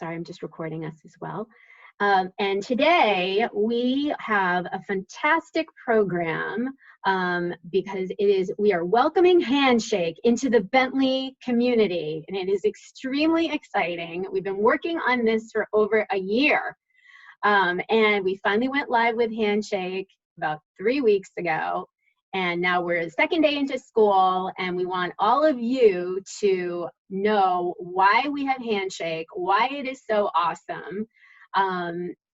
sorry, I'm just recording us as well. And today we have a fantastic program because we are welcoming Handshake into the Bentley community, and it is extremely exciting. We've been working on this for over a year, and we finally went live with Handshake about 3 weeks ago. And now we're the second day into school, and we want all of you to know why we have Handshake, why it is so awesome,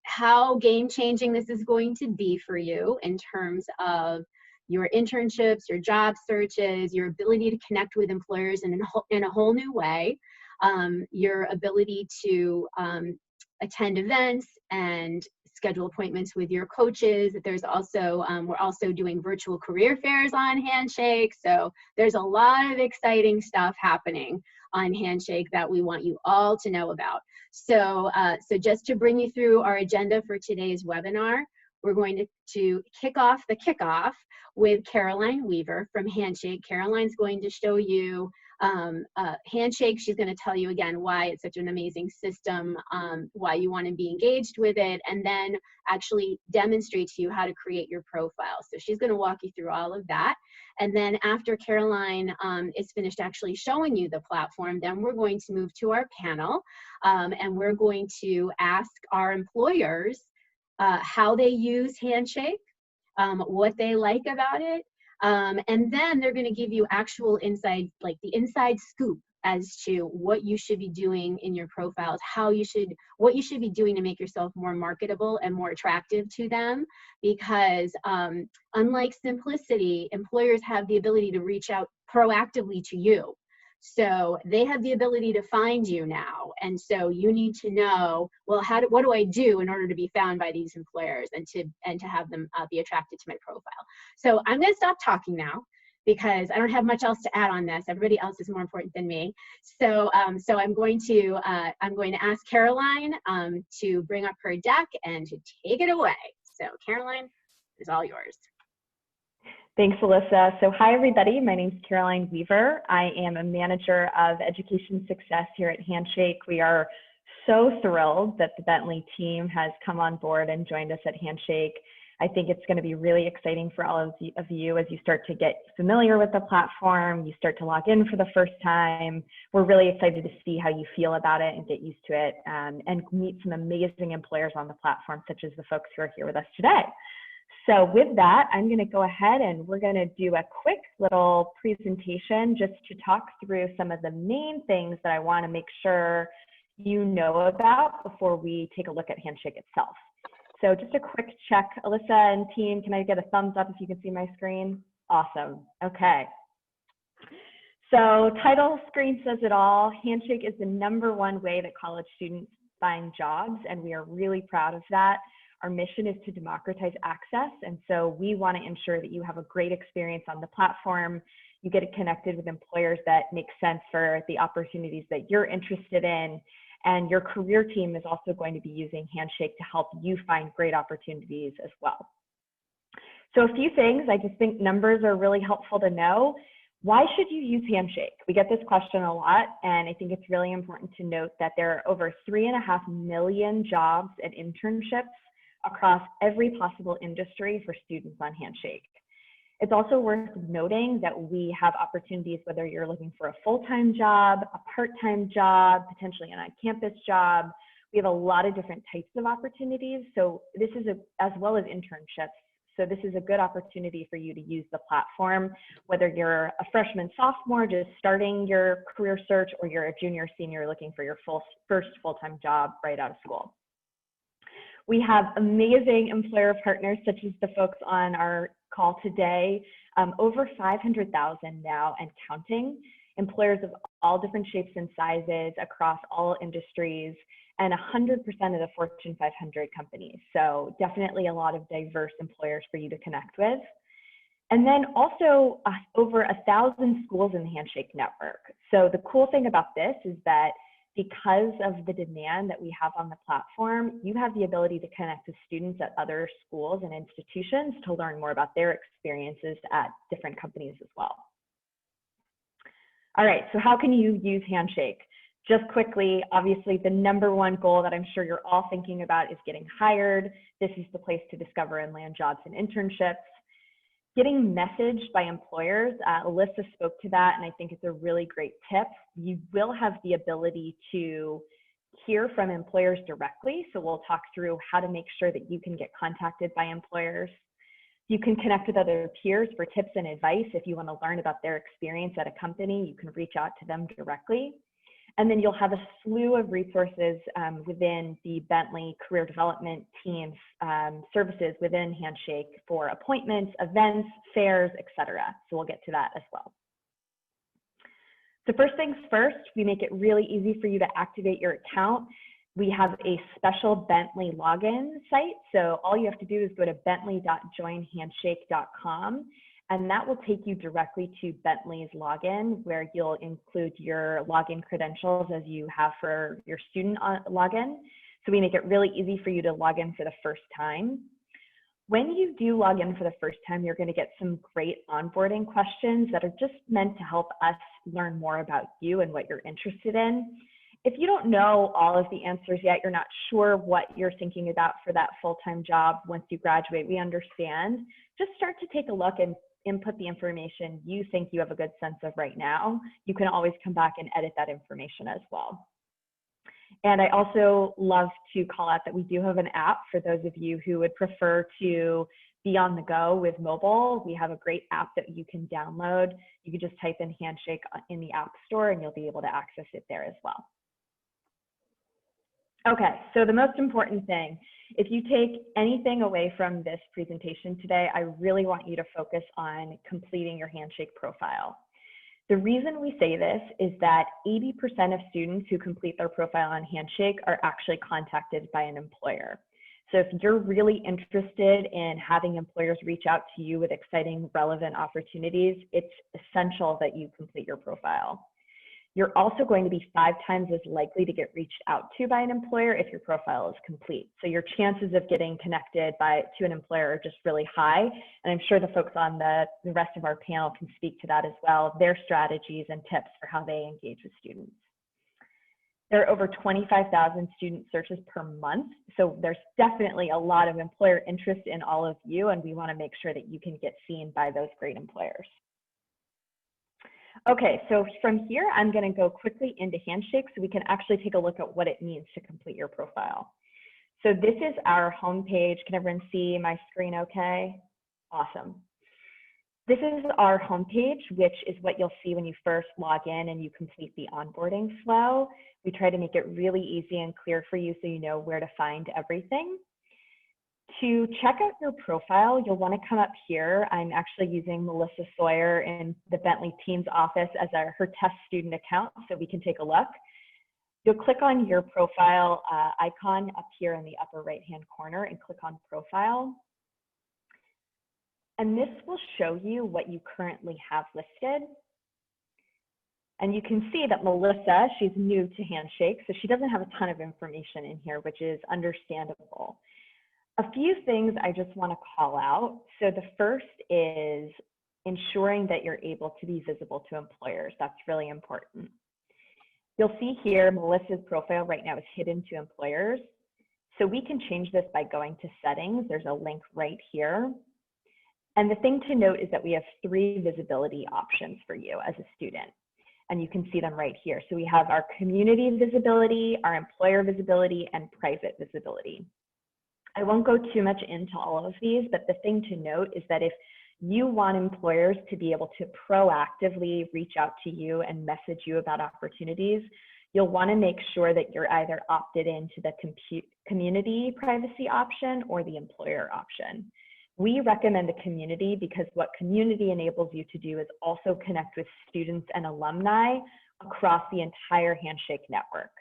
how game-changing this is going to be for you in terms of your internships, your job searches, your ability to connect with employers in a whole new way, your ability to attend events and schedule appointments with your coaches. There's also, we're also doing virtual career fairs on Handshake. So there's a lot of exciting stuff happening on Handshake that we want you all to know about. So, just to bring you through our agenda for today's webinar, we're going to kick off the kickoff with Caroline Weaver from Handshake. Caroline's going to show you Handshake. She's going to tell you again why it's such an amazing system, why you want to be engaged with it, and then actually demonstrate to you how to create your profile. So she's going to walk you through all of that. And then after Caroline is finished actually showing you the platform, then we're going to move to our panel, and we're going to ask our employers how they use Handshake, what they like about it, and then they're going to give you actual inside, like the inside scoop as to what you should be doing in your profiles, what you should be doing to make yourself more marketable and more attractive to them. Because unlike Simplicity, employers have the ability to reach out proactively to you. So they have the ability to find you now. And so you need to know, well, what do I do in order to be found by these employers and to have them be attracted to my profile? So I'm going to stop talking now because I don't have much else to add on this. Everybody else is more important than me. So, I'm going to ask Caroline to bring up her deck and to take it away. So Caroline, it's all yours. Thanks, Alyssa. So hi, everybody. My name is Caroline Weaver. I am a manager of education success here at Handshake. We are so thrilled that the Bentley team has come on board and joined us at Handshake. I think it's going to be really exciting for all of you as you start to get familiar with the platform, you start to log in for the first time. We're really excited to see how you feel about it and get used to it, and meet some amazing employers on the platform, such as the folks who are here with us today. So with that, I'm going to go ahead and we're going to do a quick little presentation just to talk through some of the main things that I want to make sure you know about before we take a look at Handshake itself. So just a quick check, Alyssa and team, can I get a thumbs up if you can see my screen? Awesome. Okay. So title screen says it all. Handshake is the #1 way that college students find jobs, and we are really proud of that. Our mission is to democratize access, and so we want to ensure that you have a great experience on the platform. You get connected with employers that make sense for the opportunities that you're interested in, and your career team is also going to be using Handshake to help you find great opportunities as well. So a few things, I just think numbers are really helpful to know. Why should you use Handshake? We get this question a lot, and I think it's really important to note that there are over 3.5 million jobs and internships across every possible industry for students on Handshake. It's also worth noting that we have opportunities, whether you're looking for a full-time job, a part-time job, potentially an on-campus job. We have a lot of different types of opportunities. So this is as well as internships. So this is a good opportunity for you to use the platform, whether you're a freshman, sophomore, just starting your career search, or you're a junior, senior looking for your first full-time job right out of school. We have amazing employer partners, such as the folks on our call today, over 500,000 now and counting, employers of all different shapes and sizes across all industries, and 100% of the Fortune 500 companies. So definitely a lot of diverse employers for you to connect with. And then also over 1,000 schools in the Handshake network. So the cool thing about this is that because of the demand that we have on the platform, you have the ability to connect with students at other schools and institutions to learn more about their experiences at different companies as well. All right, so how can you use Handshake? Just quickly, obviously the #1 goal that I'm sure you're all thinking about is getting hired. This is the place to discover and land jobs and internships. Getting messaged by employers, Alyssa spoke to that, and I think it's a really great tip. You will have the ability to hear from employers directly, so we'll talk through how to make sure that you can get contacted by employers. You can connect with other peers for tips and advice. If you want to learn about their experience at a company, you can reach out to them directly. And then you'll have a slew of resources within the Bentley Career Development team's services within Handshake for appointments, events, fairs, etc. So we'll get to that as well. So first things first, we make it really easy for you to activate your account. We have a special Bentley login site. So all you have to do is go to bentley.joinhandshake.com. And that will take you directly to Bentley's login, where you'll include your login credentials as you have for your student login. So we make it really easy for you to log in for the first time. When you do log in for the first time, you're going to get some great onboarding questions that are just meant to help us learn more about you and what you're interested in. If you don't know all of the answers yet, you're not sure what you're thinking about for that full-time job once you graduate, we understand. Just start to take a look and input the information you think you have a good sense of right now. You can always come back and edit that information as well. And I also love to call out that we do have an app for those of you who would prefer to be on the go with mobile. We have a great app that you can download. You can just type in Handshake in the App Store and you'll be able to access it there as well. Okay, so the most important thing, if you take anything away from this presentation today, I really want you to focus on completing your Handshake profile. The reason we say this is that 80% of students who complete their profile on Handshake are actually contacted by an employer. So if you're really interested in having employers reach out to you with exciting, relevant opportunities, it's essential that you complete your profile. You're also going to be 5 times as likely to get reached out to by an employer if your profile is complete. So your chances of getting connected to an employer are just really high. And I'm sure the folks on the rest of our panel can speak to that as well, their strategies and tips for how they engage with students. There are over 25,000 student searches per month. So there's definitely a lot of employer interest in all of you, and we want to make sure that you can get seen by those great employers. Okay, so from here, I'm going to go quickly into Handshake so we can actually take a look at what it means to complete your profile. So this is our homepage. Can everyone see my screen okay? Awesome. This is our homepage, which is what you'll see when you first log in and you complete the onboarding flow. We try to make it really easy and clear for you so you know where to find everything. To check out your profile, you'll want to come up here. I'm actually using Melissa Sawyer in the Bentley Teams office as her test student account, so we can take a look. You'll click on your profile icon up here in the upper right-hand corner and click on Profile. And this will show you what you currently have listed. And you can see that Melissa, she's new to Handshake, so she doesn't have a ton of information in here, which is understandable. A few things I just want to call out. So the first is ensuring that you're able to be visible to employers. That's really important. You'll see here, Melissa's profile right now is hidden to employers. So we can change this by going to settings. There's a link right here. And the thing to note is that we have 3 visibility options for you as a student. And you can see them right here. So we have our community visibility, our employer visibility, and private visibility. I won't go too much into all of these, but the thing to note is that if you want employers to be able to proactively reach out to you and message you about opportunities, you'll want to make sure that you're either opted into the community privacy option or the employer option. We recommend the community because what community enables you to do is also connect with students and alumni across the entire Handshake network.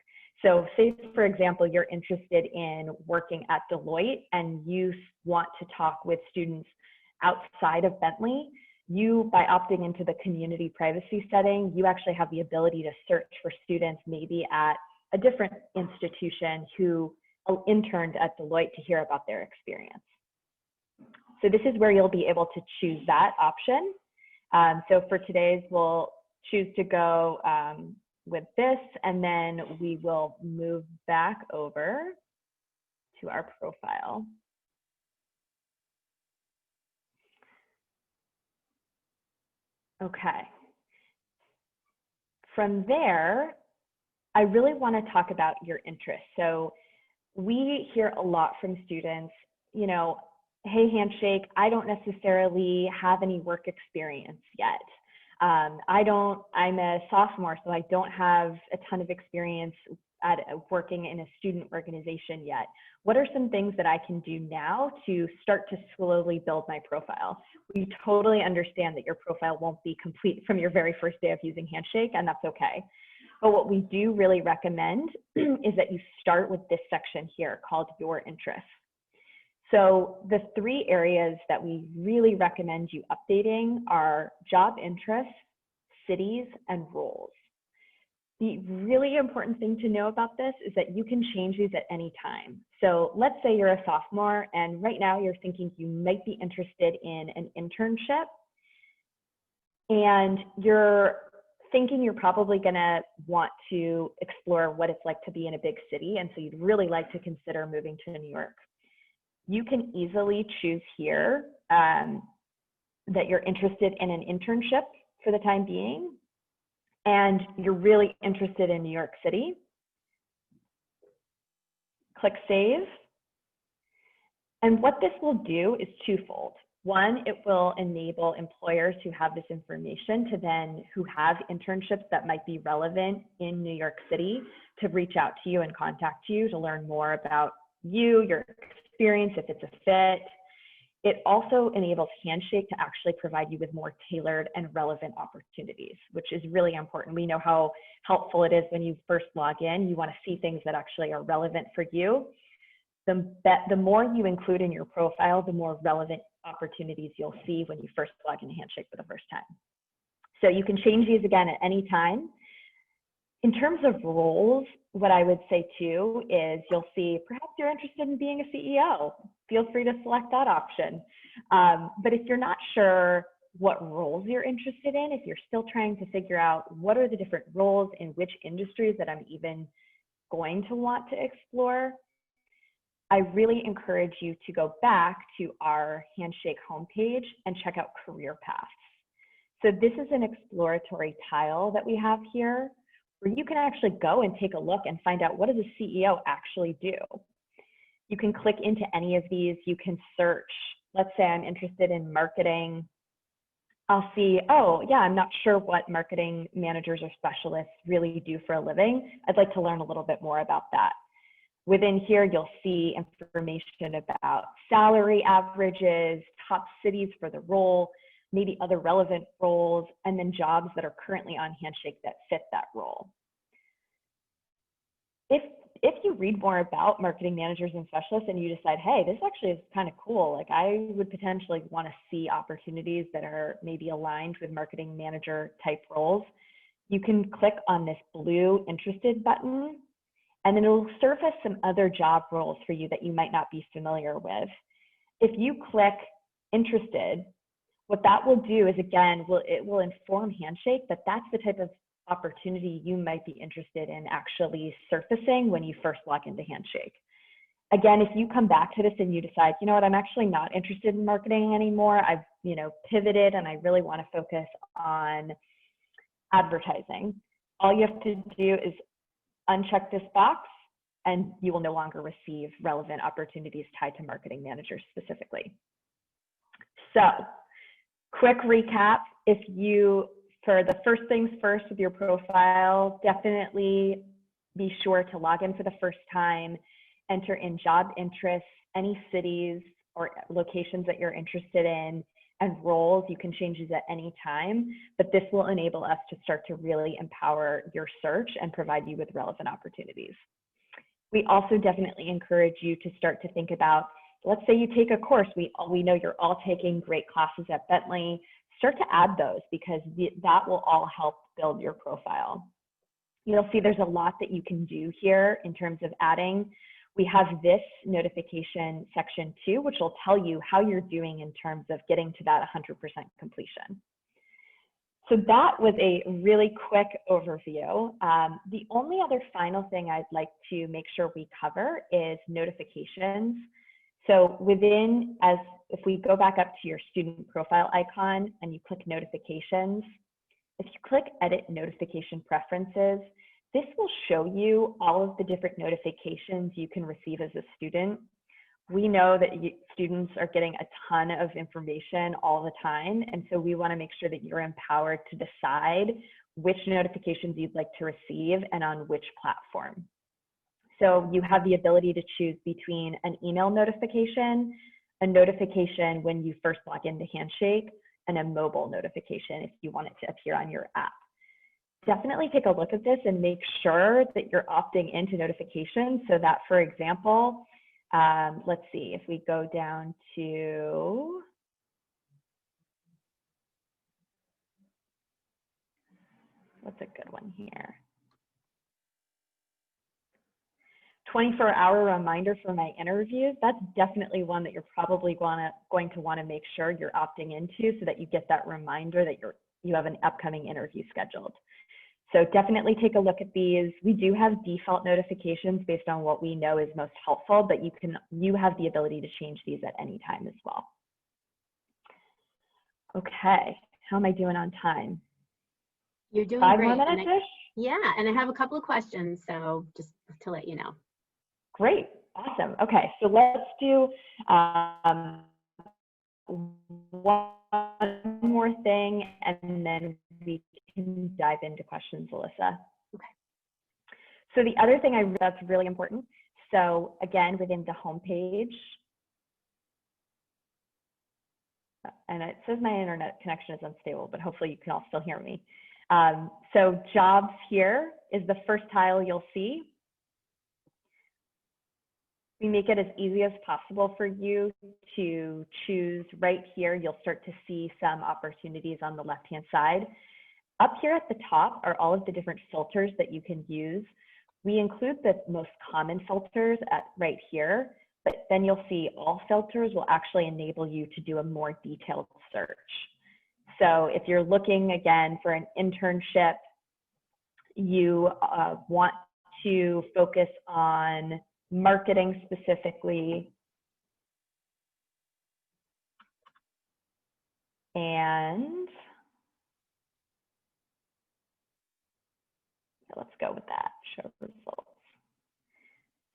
So say, for example, you're interested in working at Deloitte and you want to talk with students outside of Bentley, by opting into the community privacy setting, you actually have the ability to search for students maybe at a different institution who interned at Deloitte to hear about their experience. So this is where you'll be able to choose that option. So for today's, we'll choose to go with this, and then we will move back over to our profile. Okay. From there, I really want to talk about your interests. So we hear a lot from students, you know, hey, Handshake, I don't necessarily have any work experience yet. I'm a sophomore, so I don't have a ton of experience at working in a student organization yet. What are some things that I can do now to start to slowly build my profile? We totally understand that your profile won't be complete from your very first day of using Handshake, and that's okay. But what we do really recommend is that you start with this section here called Your Interests. So the 3 areas that we really recommend you updating are job interests, cities, and roles. The really important thing to know about this is that you can change these at any time. So let's say you're a sophomore and right now you're thinking you might be interested in an internship, and you're thinking you're probably gonna want to explore what it's like to be in a big city, and so you'd really like to consider moving to New York. You can easily choose here that you're interested in an internship for the time being, and you're really interested in New York City. Click Save. And what this will do is twofold. One, it will enable employers who have this information who have internships that might be relevant in New York City, to reach out to you and contact you to learn more about you, your experience, if it's a fit. It also enables Handshake to actually provide you with more tailored and relevant opportunities, which is really important. We know how helpful it is when you first log in. You want to see things that actually are relevant for you. The more you include in your profile, the more relevant opportunities you'll see when you first log into Handshake for the first time. So you can change these again at any time. In terms of roles, what I would say too is you'll see perhaps you're interested in being a CEO. Feel free to select that option. But if you're not sure what roles you're interested in, if you're still trying to figure out what are the different roles in which industries that I'm even going to want to explore, I really encourage you to go back to our Handshake homepage and check out career paths. So this is an exploratory tile that we have here, where you can actually go and take a look and find out, what does a CEO actually do? You can click into any of these. You can search. Let's say I'm interested in marketing. I'll see, oh yeah, I'm not sure what marketing managers or specialists really do for a living. I'd like to learn a little bit more about that. Within here, you'll see information about salary averages, top cities for the role, maybe other relevant roles, and then jobs that are currently on Handshake that fit that role. If you read more about marketing managers and specialists and you decide, hey, this actually is kind of cool, like I would potentially want to see opportunities that are maybe aligned with marketing manager type roles, you can click on this blue interested button, and then it'll surface some other job roles for you that you might not be familiar with. If you click interested, what that will do is, again, it will inform Handshake that that's the type of opportunity you might be interested in actually surfacing when you first log into Handshake. Again, if you come back to this and you decide, you know what, I'm actually not interested in marketing anymore, I've pivoted and I really want to focus on advertising, all you have to do is uncheck this box and you will no longer receive relevant opportunities tied to marketing managers specifically. So, quick recap, for the first things first with your profile, definitely be sure to log in for the first time, enter in job interests, any cities or locations that you're interested in, and roles. You can change these at any time, but this will enable us to start to really empower your search and provide you with relevant opportunities. We also definitely encourage you to start to think about, let's say you take a course, we know you're all taking great classes at Bentley, start to add those because that will all help build your profile. You'll see there's a lot that you can do here in terms of adding. We have this notification section too, which will tell you how you're doing in terms of getting to that 100% completion. So that was a really quick overview. The only other final thing I'd like to make sure we cover is notifications. So if we go back up to your student profile icon and you click notifications, if you click edit notification preferences, this will show you all of the different notifications you can receive as a student. We know that students are getting a ton of information all the time, and so we want to make sure that you're empowered to decide which notifications you'd like to receive and on which platform. So you have the ability to choose between an email notification, a notification when you first log into Handshake, and a mobile notification if you want it to appear on your app. Definitely take a look at this and make sure that you're opting into notifications so that, for example, let's see, if we go down to, what's a good one here? 24-hour reminder for my interviews. That's definitely one that you're probably going to want to make sure you're opting into so that you get that reminder that you have an upcoming interview scheduled. So definitely take a look at these. We do have default notifications based on what we know is most helpful, but you have the ability to change these at any time as well. Okay, how am I doing on time? You're doing 5 great. more minutes-ish? Yeah, and I have a couple of questions, so just to let you know. Great, awesome. Okay, so let's do one more thing, and then we can dive into questions, Alyssa. Okay. So the other thing that's really important, so again, within the homepage, and it says my internet connection is unstable, but hopefully you can all still hear me. So jobs here is the first tile you'll see. We make it as easy as possible for you to choose right here. You'll start to see some opportunities on the left-hand side. Up here at the top are all of the different filters that you can use. We include the most common filters right here, but then you'll see all filters will actually enable you to do a more detailed search. So if you're looking again for an internship, you want to focus on marketing specifically, and let's go with that, show results.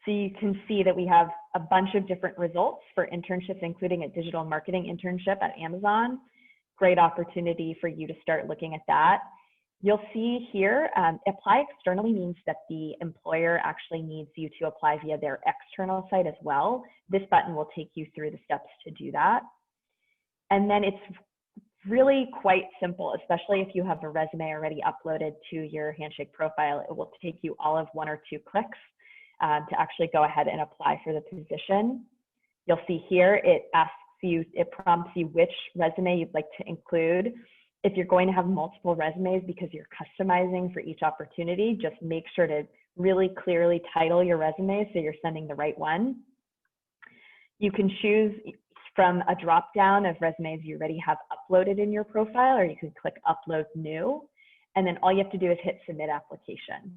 So you can see that we have a bunch of different results for internships, including a digital marketing internship at Amazon. Great opportunity for you to start looking at that. You'll see here, apply externally means that the employer actually needs you to apply via their external site as well. This button will take you through the steps to do that. And then it's really quite simple, especially if you have a resume already uploaded to your Handshake profile. It will take you all of 1 or 2 clicks to actually go ahead and apply for the position. You'll see here, it prompts you which resume you'd like to include. If you're going to have multiple resumes because you're customizing for each opportunity, just make sure to really clearly title your resume so you're sending the right one. You can choose from a drop-down of resumes you already have uploaded in your profile, or you can click Upload New, and then all you have to do is hit Submit Application.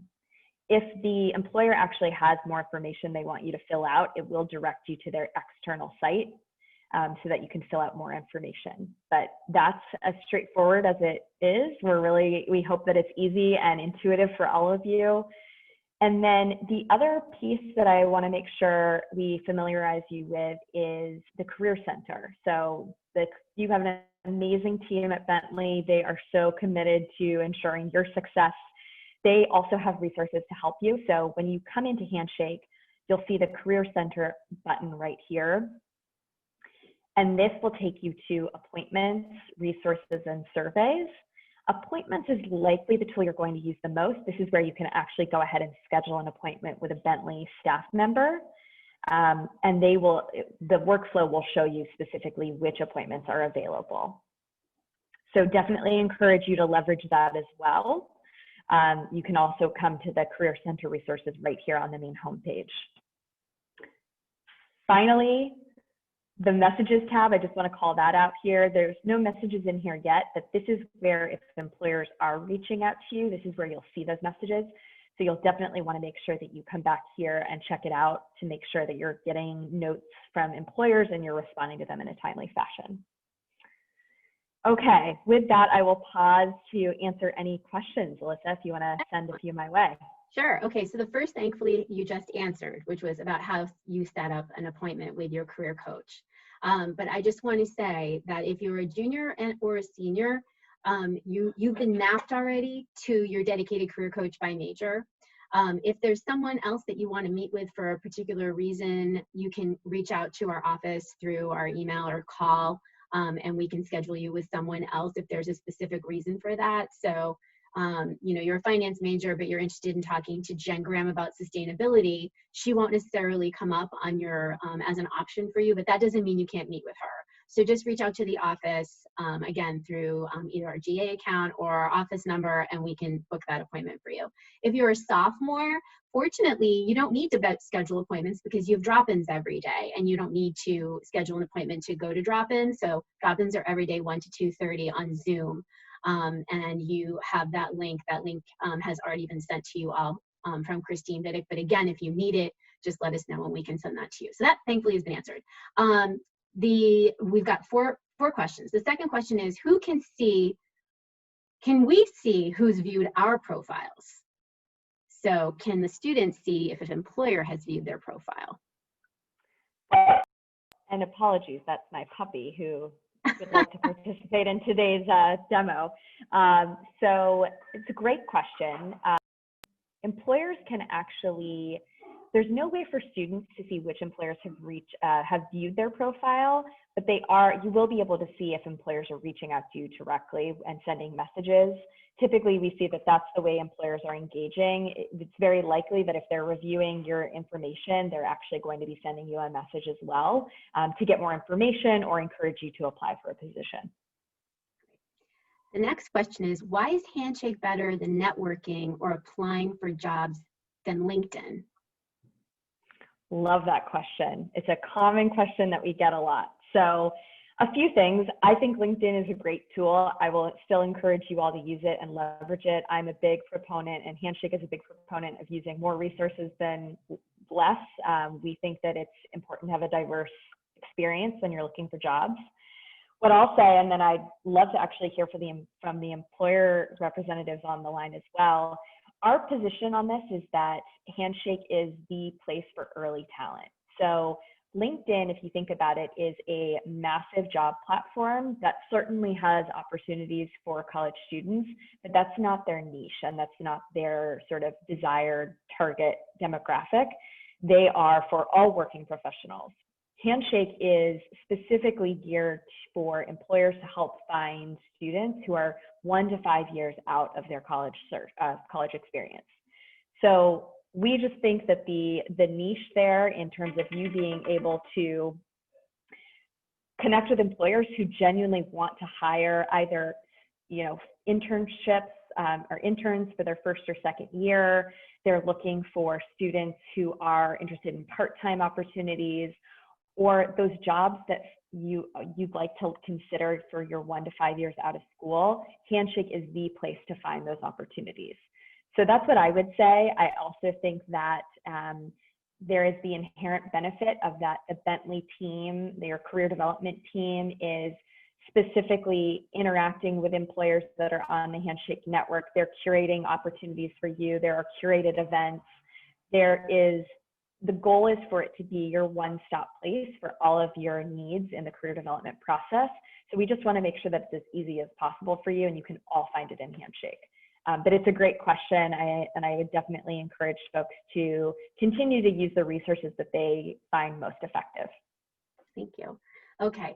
If the employer actually has more information they want you to fill out, it will direct you to their external site. So that you can fill out more information. But that's as straightforward as it is. We hope that it's easy and intuitive for all of you. And then the other piece that I want to make sure we familiarize you with is the Career Center. So you have an amazing team at Bentley. They are so committed to ensuring your success. They also have resources to help you. So when you come into Handshake, you'll see the Career Center button right here. And this will take you to appointments, resources, and surveys. Appointments is likely the tool you're going to use the most. This is where you can actually go ahead and schedule an appointment with a Bentley staff member. And the workflow will show you specifically which appointments are available. So definitely encourage you to leverage that as well. You can also come to the Career Center resources right here on the main homepage. Finally, The messages tab, I just want to call that out here. There's no messages in here yet, but this is where if employers are reaching out to you, this is where you'll see those messages. So you'll definitely want to make sure that you come back here and check it out to make sure that you're getting notes from employers and you're responding to them in a timely fashion. Okay, with that, I will pause to answer any questions. Alyssa, if you want to send a few my way. Sure. Okay, so the first, thankfully, you just answered, which was about how you set up an appointment with your career coach. But I just want to say that if you're a junior or a senior, you've been mapped already to your dedicated career coach by major. If there's someone else that you want to meet with for a particular reason, you can reach out to our office through our email or call, and we can schedule you with someone else if there's a specific reason for that. So you know, you're a finance major, but you're interested in talking to Jen Graham about sustainability, she won't necessarily come up on your as an option for you, but that doesn't mean you can't meet with her. So just reach out to the office, again, through either our GA account or our office number, and we can book that appointment for you. If you're a sophomore, fortunately, you don't need to schedule appointments because you have drop-ins every day, and you don't need to schedule an appointment to go to drop-ins. So drop-ins are every day 1 to 2:30 on Zoom. And you have that link. That link has already been sent to you all from Christine Vidic. But again, if you need it, just let us know and we can send that to you. So that thankfully has been answered. We've got four questions. The second question is, can we see who's viewed our profiles? So can the students see if an employer has viewed their profile? And apologies, that's my puppy who would like to participate in today's demo. So it's a great question. Employers can actually, there's no way for students to see which employers have viewed their profile, but you will be able to see if employers are reaching out to you directly and sending messages. Typically, we see that that's the way employers are engaging. It's very likely that if they're reviewing your information, they're actually going to be sending you a message as well to get more information or encourage you to apply for a position. The next question is, why is Handshake better than networking or applying for jobs than LinkedIn? Love that question. It's a common question that we get a lot. So a few things. I think LinkedIn is a great tool. I will still encourage you all to use it and leverage it. I'm a big proponent, and Handshake is a big proponent of using more resources than less. We think that it's important to have a diverse experience when you're looking for jobs. What I'll say, and then I'd love to actually hear from the employer representatives on the line as well, our position on this is that Handshake is the place for early talent. So LinkedIn, if you think about it, is a massive job platform that certainly has opportunities for college students, but that's not their niche and that's not their sort of desired target demographic. They are for all working professionals. Handshake is specifically geared for employers to help find students who are 1 to 5 years out of their college experience. So we just think that the niche there in terms of you being able to connect with employers who genuinely want to hire either, internships or interns for their first or second year. They're looking for students who are interested in part-time opportunities or those jobs that you'd like to consider for your 1 to 5 years out of school. Handshake is the place to find those opportunities. So that's what I would say. I also think that there is the inherent benefit of that the Bentley team, their career development team, is specifically interacting with employers that are on the Handshake network. They're curating opportunities for you. There are curated events. The goal is for it to be your one-stop place for all of your needs in the career development process. So we just want to make sure that it's as easy as possible for you and you can all find it in Handshake. But it's a great question, and I would definitely encourage folks to continue to use the resources that they find most effective. Thank you. Okay,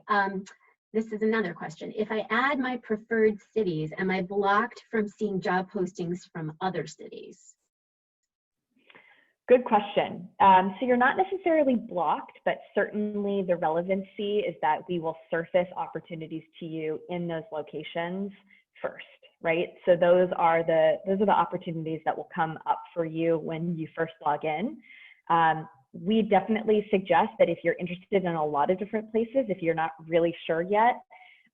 this is another question. If I add my preferred cities, am I blocked from seeing job postings from other cities? Good question. So you're not necessarily blocked, but certainly the relevancy is that we will surface opportunities to you in those locations first, right? So those are the opportunities that will come up for you when you first log in. We definitely suggest that if you're interested in a lot of different places, if you're not really sure yet,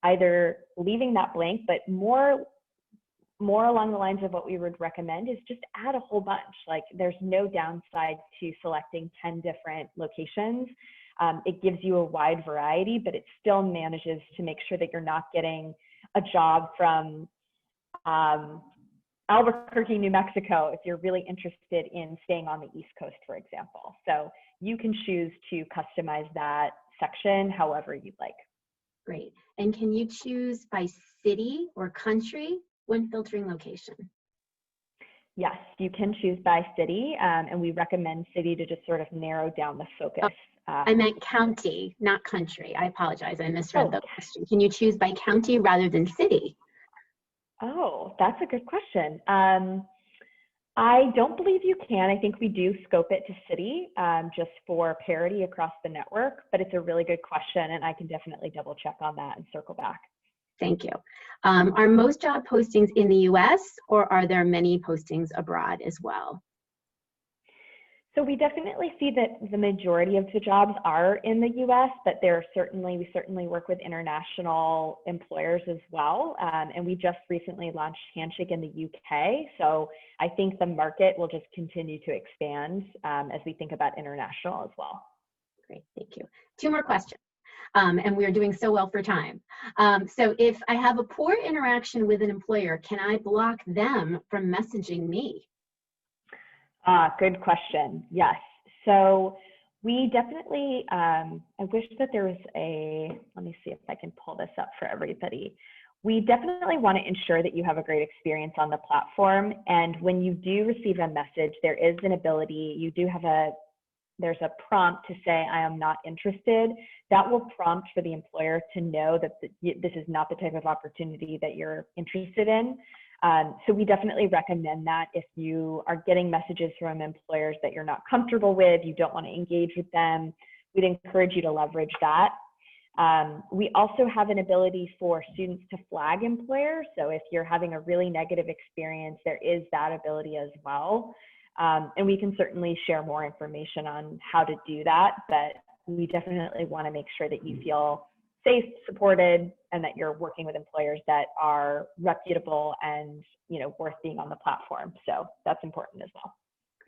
either leaving that blank, but more along the lines of what we would recommend is just add a whole bunch. Like, there's no downside to selecting 10 different locations. It gives you a wide variety, but it still manages to make sure that you're not getting a job from Albuquerque, New Mexico, if you're really interested in staying on the East Coast, for example. So you can choose to customize that section however you'd like. Great. And can you choose by city or country when filtering location? Yes, you can choose by city, and we recommend city to just sort of narrow down the focus. I meant county, not country. I apologize. I misread the question. Can you choose by county rather than city? Oh, that's a good question. I don't believe you can. I think we do scope it to city just for parity across the network, but it's a really good question, and I can definitely double check on that and circle back. Thank you. Are most job postings in the US, or are there many postings abroad as well? So we definitely see that the majority of the jobs are in the US, but we certainly work with international employers as well. And we just recently launched Handshake in the UK. So I think the market will just continue to expand as we think about international as well. Great, thank you. 2 more questions. And we're doing so well for time. So if I have a poor interaction with an employer, can I block them from messaging me? Good question. Yes. So we definitely, I wish that there was let me see if I can pull this up for everybody. We definitely want to ensure that you have a great experience on the platform. And when you do receive a message, there is an ability, there's a prompt to say, I am not interested. That will prompt for the employer to know that this is not the type of opportunity that you're interested in. So we definitely recommend that if you are getting messages from employers that you're not comfortable with, you don't want to engage with them, we'd encourage you to leverage that. We also have an ability for students to flag employers. So if you're having a really negative experience, there is that ability as well. And we can certainly share more information on how to do that, but we definitely want to make sure that you feel safe, supported, and that you're working with employers that are reputable and, worth being on the platform. So that's important as well.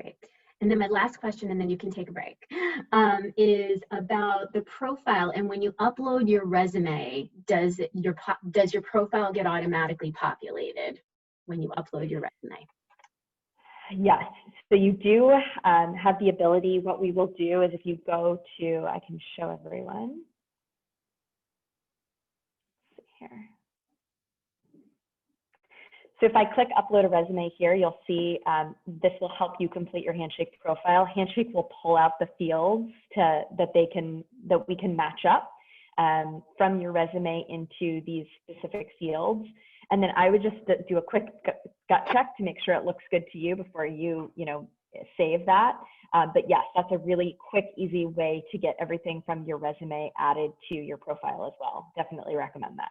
Great. And then my last question, and then you can take a break, is about the profile. And when you upload your resume, does your profile get automatically populated when you upload your resume? Yes, so you do have the ability. What we will do is if you go to, I can show everyone. Let's see here. So if I click upload a resume here, you'll see this will help you complete your Handshake profile. Handshake will pull out the fields that we can match up from your resume into these specific fields. And then I would just do a quick gut check to make sure it looks good to you before you, save that. But yes, that's a really quick, easy way to get everything from your resume added to your profile as well. Definitely recommend that.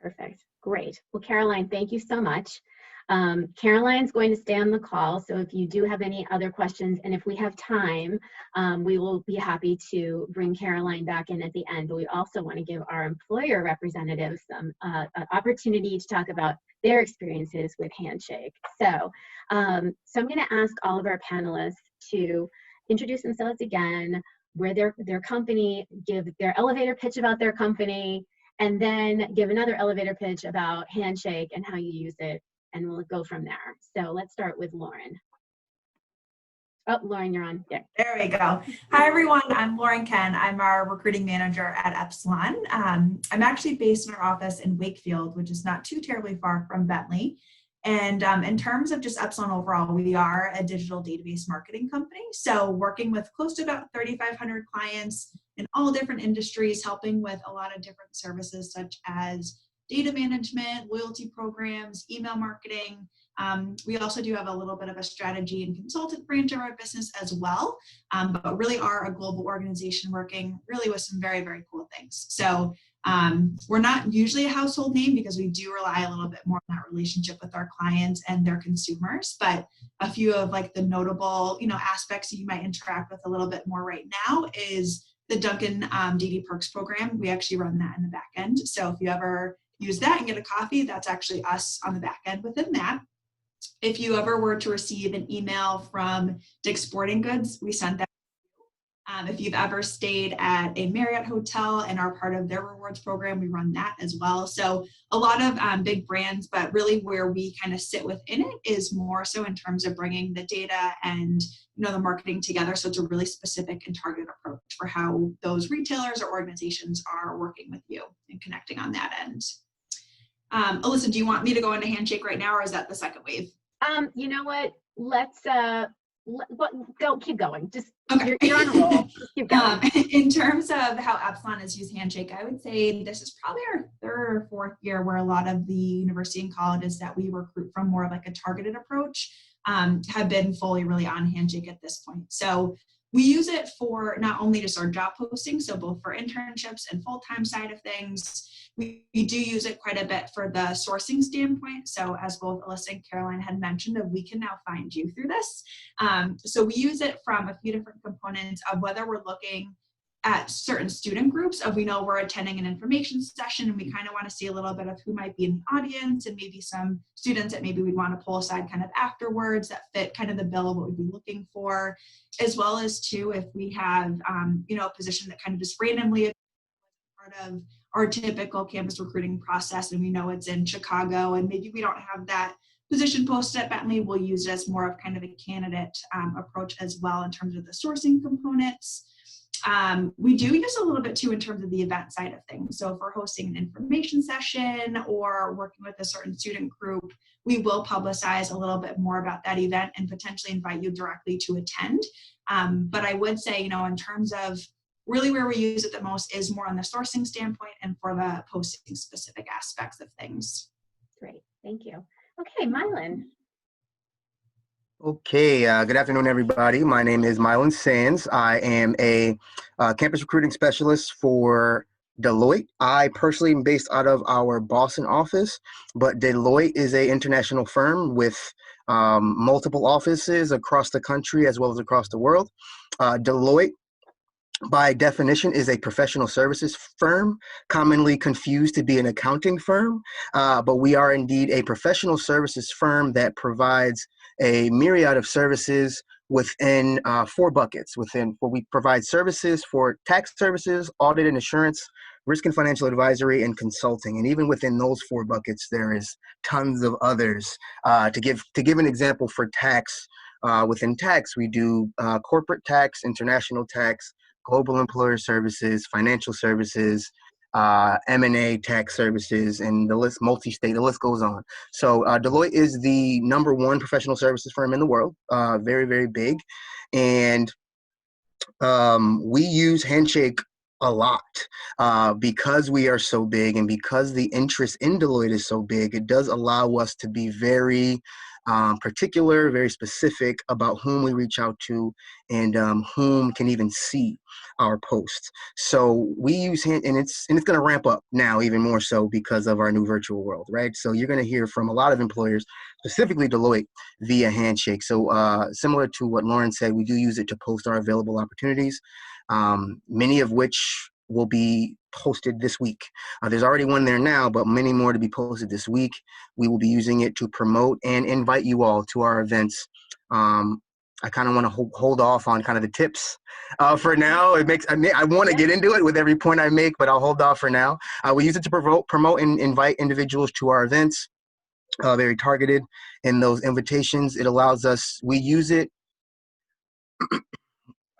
Perfect. Great. Well, Caroline, thank you so much. Caroline's going to stay on the call. So if you do have any other questions, and if we have time, we will be happy to bring Caroline back in at the end. But we also want to give our employer representatives some opportunity to talk about their experiences with Handshake. So I'm going to ask all of our panelists to introduce themselves again, where their company, give their elevator pitch about their company, and then give another elevator pitch about Handshake and how you use it, and we'll go from there. So let's start with Lauren. Oh, Lauren, you're on. Yeah. There we go. Hi, everyone. I'm Lauren Ken. I'm our recruiting manager at Epsilon. I'm actually based in our office in Wakefield, which is not too terribly far from Bentley. And in terms of just Epsilon overall, we are a digital database marketing company. So working with close to about 3,500 clients in all different industries, helping with a lot of different services such as data management, loyalty programs, email marketing. We also do have a little bit of a strategy and consultant branch of our business as well, but really are a global organization working really with some very, very cool things. So We're not usually a household name because we do rely a little bit more on that relationship with our clients and their consumers, but a few of like the notable, aspects that you might interact with a little bit more right now is the Dunkin' DD Perks program. We actually run that in the back end. So if you ever use that and get a coffee, that's actually us on the back end within that. If you ever were to receive an email from Dick's Sporting Goods, we sent that. If you've ever stayed at a Marriott hotel and are part of their rewards program, we run that as well. So a lot of big brands, but really where we kind of sit within it is more so in terms of bringing the data and the marketing together. So it's a really specific and targeted approach for how those retailers or organizations are working with you and connecting on that end. Alyssa, do you want me to go into Handshake right now, or is that the second wave? You know what? Let's keep going. Just okay. You're on a roll. Just keep going. In terms of how Epsilon has used Handshake, I would say this is probably our third or fourth year where a lot of the university and colleges that we recruit from more of like a targeted approach have been fully really on Handshake at this point. So we use it for not only just our job posting, so both for internships and full-time side of things. We do use it quite a bit for the sourcing standpoint. So as both Alyssa and Caroline had mentioned, we can now find you through this. So we use it from a few different components of whether we're looking at certain student groups of, we know we're attending an information session and we kind of want to see a little bit of who might be in the audience and maybe some students that maybe we'd want to pull aside kind of afterwards that fit kind of the bill of what we'd be looking for, as well as too, if we have, a position that kind of just randomly part of our typical campus recruiting process and we know it's in Chicago and maybe we don't have that position posted at Bentley, we'll use it as more of kind of a candidate approach as well in terms of the sourcing components. We do use a little bit too in terms of the event side of things. So if we're hosting an information session or working with a certain student group, we will publicize a little bit more about that event and potentially invite you directly to attend. But I would say, in terms of really where we use it the most is more on the sourcing standpoint and for the posting specific aspects of things. Great, thank you. Okay, Mylan. Okay, good afternoon, everybody. My name is Mylan Sands. I am a campus recruiting specialist for Deloitte. I personally am based out of our Boston office, but Deloitte is an international firm with multiple offices across the country as well as across the world. Deloitte, by definition, is a professional services firm, commonly confused to be an accounting firm, but we are indeed a professional services firm that provides a myriad of services within 4 buckets. Where we provide services for tax services, audit and assurance, risk and financial advisory, and consulting. And even within those 4 buckets, there is tons of others. To give an example for tax, within tax, we do corporate tax, international tax, global employer services, financial services, M&A tax services, and the list, multi-state, the list goes on. So Deloitte is the #1 professional services firm in the world, very, very big. And we use Handshake a lot because we are so big and because the interest in Deloitte is so big. It does allow us to be very particular, very specific about whom we reach out to and whom can even see our posts. So we use and it's going to ramp up now even more so because of our new virtual world, right? So you're going to hear from a lot of employers, specifically Deloitte, via Handshake. So similar to what Lauren said, we do use it to post our available opportunities, many of which will be posted this week. There's already one there now, but many more to be posted this week. We will be using it to promote and invite you all to our events. I kind of want to hold off on kind of the tips for now. I want to get into it with every point I make, but I'll hold off for now. We use it to promote and invite individuals to our events, very targeted in those invitations. It allows us, we use it,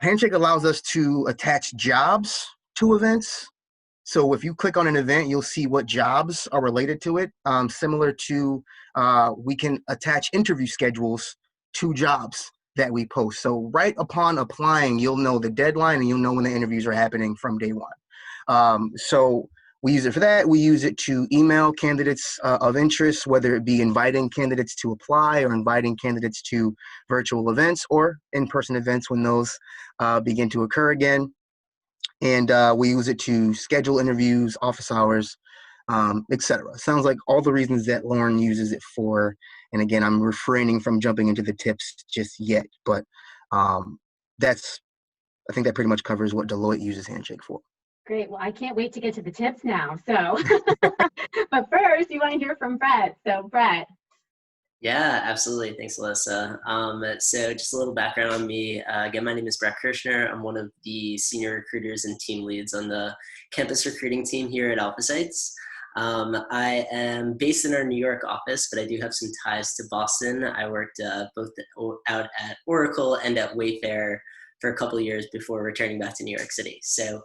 Handshake allows us to attach jobs to events. So if you click on an event, you'll see what jobs are related to it. Similar to, we can attach interview schedules to jobs that we post. So right upon applying, you'll know the deadline and you'll know when the interviews are happening from day one. So we use it for that. We use it to email candidates of interest, whether it be inviting candidates to apply or inviting candidates to virtual events or in-person events when those begin to occur again. And we use it to schedule interviews, office hours, etc. Sounds like all the reasons that Lauren uses it for. And again, I'm refraining from jumping into the tips just yet, but I think that pretty much covers what Deloitte uses Handshake for. Great. Well, I can't wait to get to the tips now. So, but first, you want to hear from Brett. So, Brett. Yeah, absolutely. Thanks, Alyssa. So just a little background on me. Again, my name is Brett Kirschner. I'm one of the senior recruiters and team leads on the campus recruiting team here at Alpha Sites. I am based in our New York office, but I do have some ties to Boston. I worked both out at Oracle and at Wayfair for a couple of years before returning back to New York City. So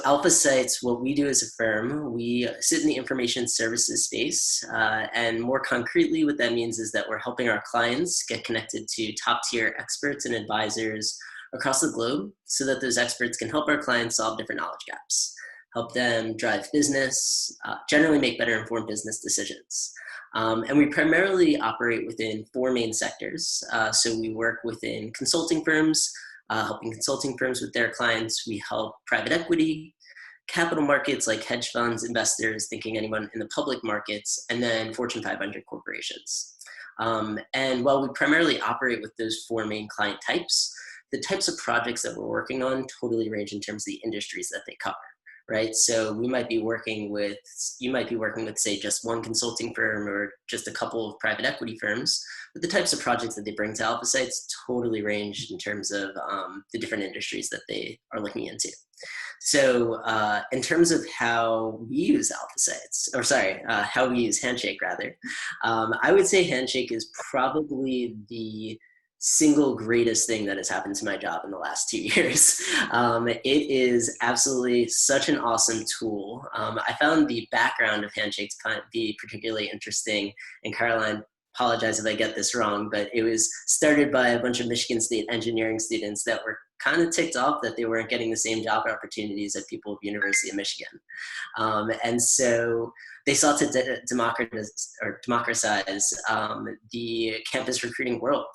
Alpha Sites, what we do as a firm, we sit in the information services space. And more concretely, what that means is that we're helping our clients get connected to top tier experts and advisors across the globe so that those experts can help our clients solve different knowledge gaps, help them drive business, generally make better informed business decisions. And we primarily operate within four main sectors. So we work within consulting firms, helping consulting firms with their clients. We help private equity, capital markets like hedge funds, investors, thinking anyone in the public markets, and then Fortune 500 corporations. And while we primarily operate with those four main client types, the types of projects that we're working on totally range in terms of the industries that they cover. Right, so you might be working with, say, just one consulting firm or just a couple of private equity firms, but the types of projects that they bring to Alpha Sites totally range in terms of the different industries that they are looking into. So in terms of how we use how we use Handshake rather, I would say Handshake is probably the single greatest thing that has happened to my job in the last 2 years. It is absolutely such an awesome tool. I found the background of Handshake to be particularly interesting. And Caroline, apologize if I get this wrong, but it was started by a bunch of Michigan State engineering students that were kind of ticked off that they weren't getting the same job opportunities at people at the University of Michigan. And so they sought to democratize the campus recruiting world.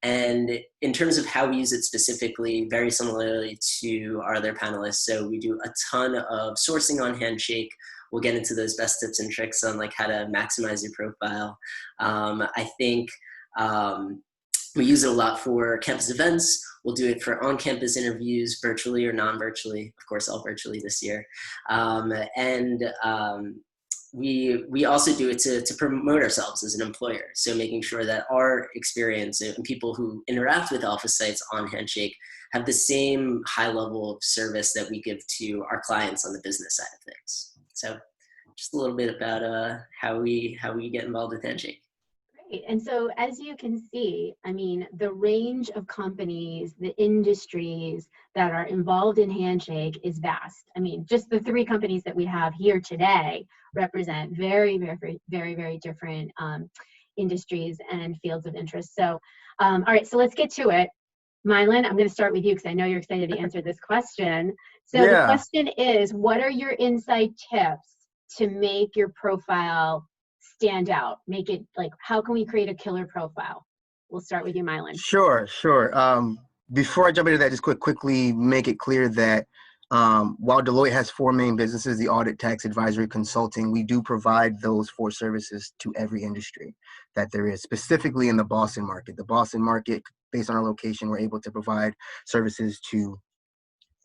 And in terms of how we use it specifically, very similarly to our other panelists, so we do a ton of sourcing on Handshake. We'll get into those best tips and tricks on like how to maximize your profile. I think we use it a lot for campus events. We'll do it for on-campus interviews, virtually or non-virtually. Of course, all virtually this year. We also do it to promote ourselves as an employer. So making sure that our experience and people who interact with Alpha Sites on Handshake have the same high level of service that we give to our clients on the business side of things. So just a little bit about how we get involved with Handshake. Great. And so as you can see, I mean, the range of companies, the industries that are involved in Handshake is vast. I mean, just the three companies that we have here today represent very, very, very, very different industries and fields of interest. So, all right, so let's get to it. Mylan, I'm going to start with you because I know you're excited to answer this question. So The question is, what are your inside tips to make your profile stand out? Make it like, how can we create a killer profile? We'll start with you, Mylan. Sure. Before I jump into that, just quickly make it clear that while Deloitte has four main businesses, the audit, tax, advisory, consulting, we do provide those four services to every industry that there is, specifically in the Boston market. The Boston market, based on our location, we're able to provide services to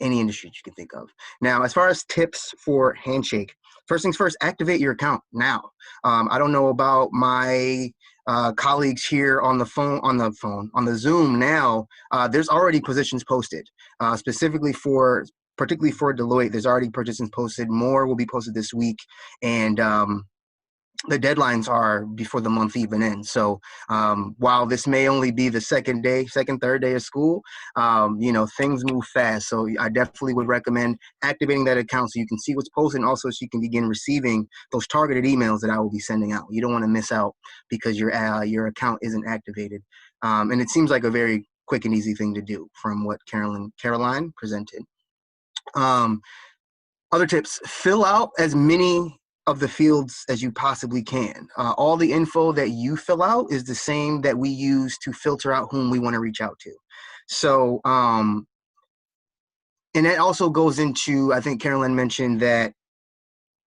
any industry you can think of. Now, as far as tips for Handshake, first things first, activate your account now. I don't know about my colleagues here on the Zoom now. There's already positions posted, particularly for Deloitte. There's already positions posted. More will be posted this week, and the deadlines are before the month even ends. So while this may only be the third day of school, things move fast. So I definitely would recommend activating that account so you can see what's posted, and also so you can begin receiving those targeted emails that I will be sending out. You don't want to miss out because your account isn't activated. And it seems like a very quick and easy thing to do from what Caroline presented. Other tips, fill out as many of the fields as you possibly can. All the info that you fill out is the same that we use to filter out whom we want to reach out to. So And that also goes into, I think Carolyn mentioned that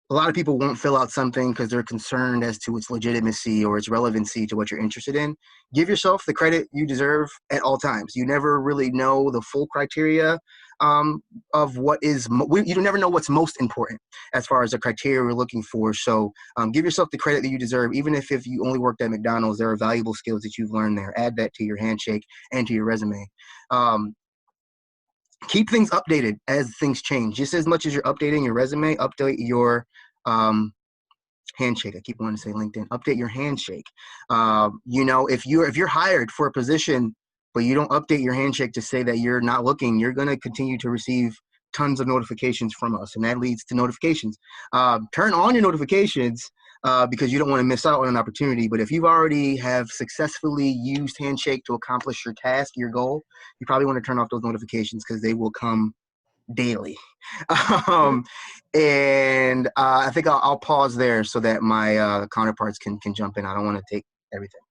a lot of people won't fill out something because they're concerned as to its legitimacy or its relevancy to what you're interested in. Give yourself the credit you deserve at all times. You never really know the full criteria of what is, you never know what's most important as far as the criteria we're looking for. So give yourself the credit that you deserve. Even if you only worked at McDonald's, there are valuable skills that you've learned there. Add that to your handshake and to your resume. Keep things updated as things change. Just as much as you're updating your resume, update your handshake. I keep wanting to say LinkedIn. Update your handshake. If you're hired for a position, but you don't update your handshake to say that you're not looking, you're going to continue to receive tons of notifications from us, and that leads to notifications. Turn on your notifications because you don't want to miss out on an opportunity. But if you've already have successfully used Handshake to accomplish your task, your goal, you probably want to turn off those notifications because they will come daily. And I think I'll pause there so that my counterparts can jump in. I don't want to take everything.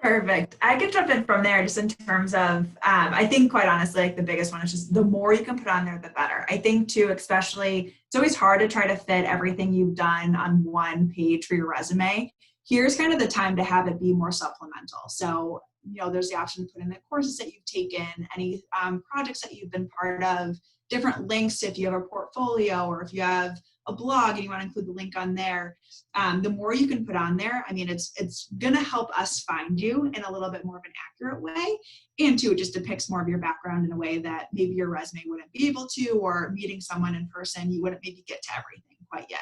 Perfect. I could jump in from there just in terms of, I think quite honestly, like the biggest one is just the more you can put on there, the better. I think too, especially, it's always hard to try to fit everything you've done on one page for your resume. Here's kind of the time to have it be more supplemental. So, there's the option to put in the courses that you've taken, any projects that you've been part of, different links if you have a portfolio or if you have a blog and you want to include the link on there. The more you can put on there, I mean, it's going to help us find you in a little bit more of an accurate way. And two, it just depicts more of your background in a way that maybe your resume wouldn't be able to, or meeting someone in person, you wouldn't maybe get to everything quite yet.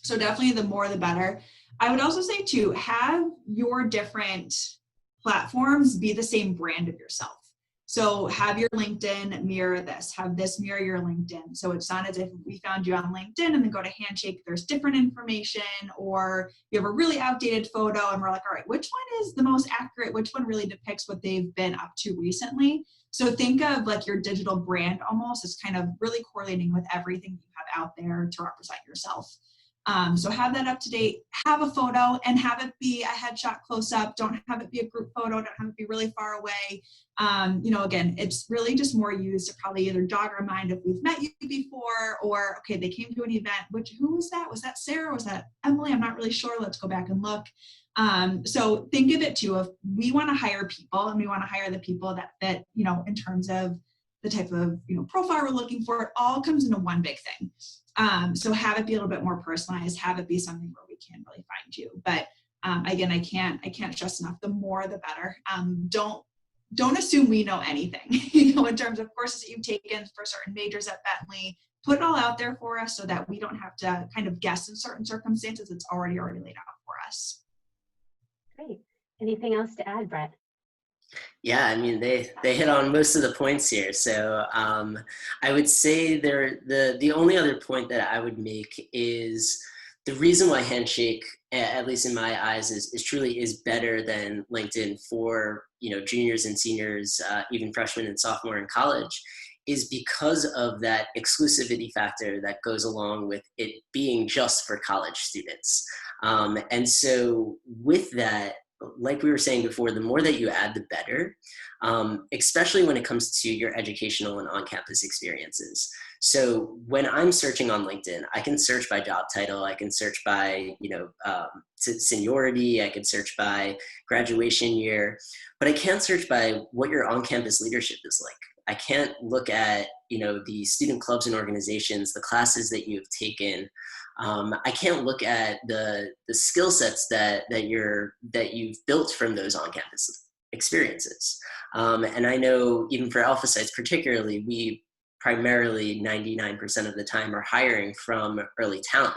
So definitely the more the better. I would also say too, have your different platforms be the same brand of yourself. So have your LinkedIn mirror this, have this mirror your LinkedIn. So it's not as if we found you on LinkedIn and then go to Handshake, there's different information, or you have a really outdated photo and we're like, all right, which one is the most accurate? Which one really depicts what they've been up to recently? So think of like your digital brand almost as kind of really correlating with everything you have out there to represent yourself. So have that up to date, have a photo and have it be a headshot close up. Don't have it be a group photo. Don't have it be really far away. Again, it's really just more used to probably either jog our mind if we've met you before, or, okay, they came to an event, who was that? Was that Sarah? Was that Emily? I'm not really sure. Let's go back and look. So think of it too, if we want to hire people and we want to hire the people that fit, in terms of the type of, profile we're looking for, it all comes into one big thing. So have it be a little bit more personalized, have it be something where we can really find you. But again, I can't stress enough, the more the better. Don't assume we know anything, in terms of courses that you've taken for certain majors at Bentley. Put it all out there for us so that we don't have to kind of guess in certain circumstances. It's already laid out for us. Great. Anything else to add, Brett? Yeah, I mean, they hit on most of the points here. So I would say the only other point that I would make is the reason why Handshake, at least in my eyes, is truly better than LinkedIn for juniors and seniors, even freshmen and sophomore in college, is because of that exclusivity factor that goes along with it being just for college students. And so with that, like we were saying before, the more that you add, the better, especially when it comes to your educational and on-campus experiences. So when I'm searching on LinkedIn, I can search by job title, I can search by, seniority, I can search by graduation year, but I can't search by what your on-campus leadership is like. I can't look at, the student clubs and organizations, the classes that you've taken. I can't look at the skill sets that you've built from those on-campus experiences. And I know even for Alpha Sites particularly, we primarily 99% of the time are hiring from early talent.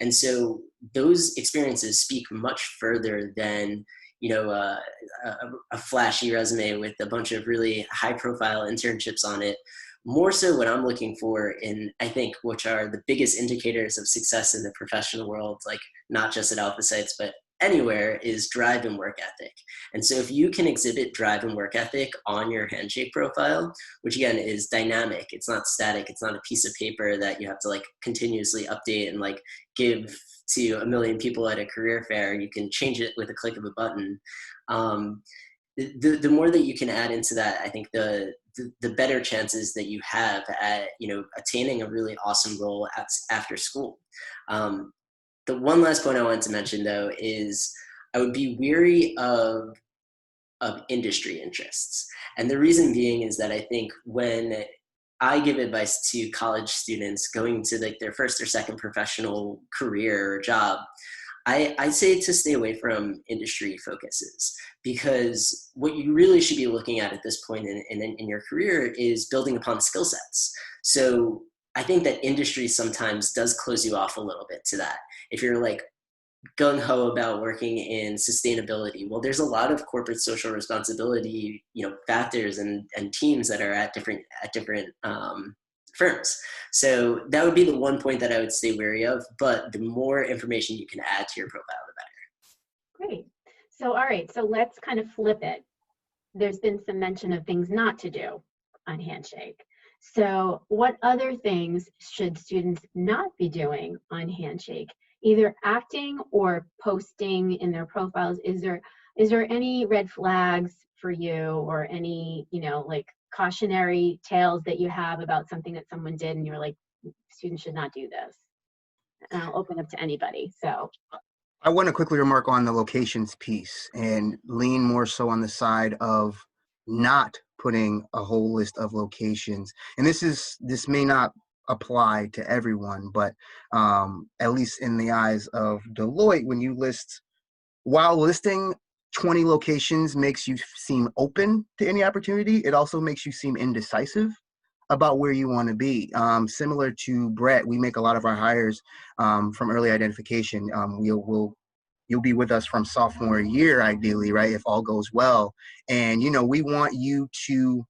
And so those experiences speak much further than a flashy resume with a bunch of really high profile internships on it. More so what I'm looking for in, I think, which are the biggest indicators of success in the professional world, like not just at Alpha Sites, but anywhere, is drive and work ethic. And so if you can exhibit drive and work ethic on your Handshake profile, which again is dynamic, it's not static, it's not a piece of paper that you have to continuously update and give to a million people at a career fair. You can change it with a click of a button. the more that you can add into that, I think the better chances that you have at, attaining a really awesome role after school. The one last point I wanted to mention, though, is I would be weary of industry interests. And the reason being is that I think when I give advice to college students going to like their first or second professional career or job, I say to stay away from industry focuses, because what you really should be looking at this point in your career is building upon skill sets. So I think that industry sometimes does close you off a little bit to that. If you're like gung-ho about working in sustainability, well, there's a lot of corporate social responsibility, factors and teams that are at different firms. So that would be the one point that I would stay wary of, but the more information you can add to your profile, the better. Great. So, all right, so let's kind of flip it. There's been some mention of things not to do on Handshake. So what other things should students not be doing on Handshake? Either acting or posting in their profiles. Is there any red flags for you, or any, like cautionary tales that you have about something that someone did and you're like, students should not do this? And I'll open up to anybody. So I want to quickly remark on the locations piece and lean more so on the side of not putting a whole list of locations. And this may not apply to everyone, but at least in the eyes of Deloitte, when you while listing 20 locations makes you seem open to any opportunity, it also makes you seem indecisive about where you want to be. Similar to Brett, we make a lot of our hires from early identification. You'll be with us from sophomore year, ideally, right? If all goes well. And, we want you to,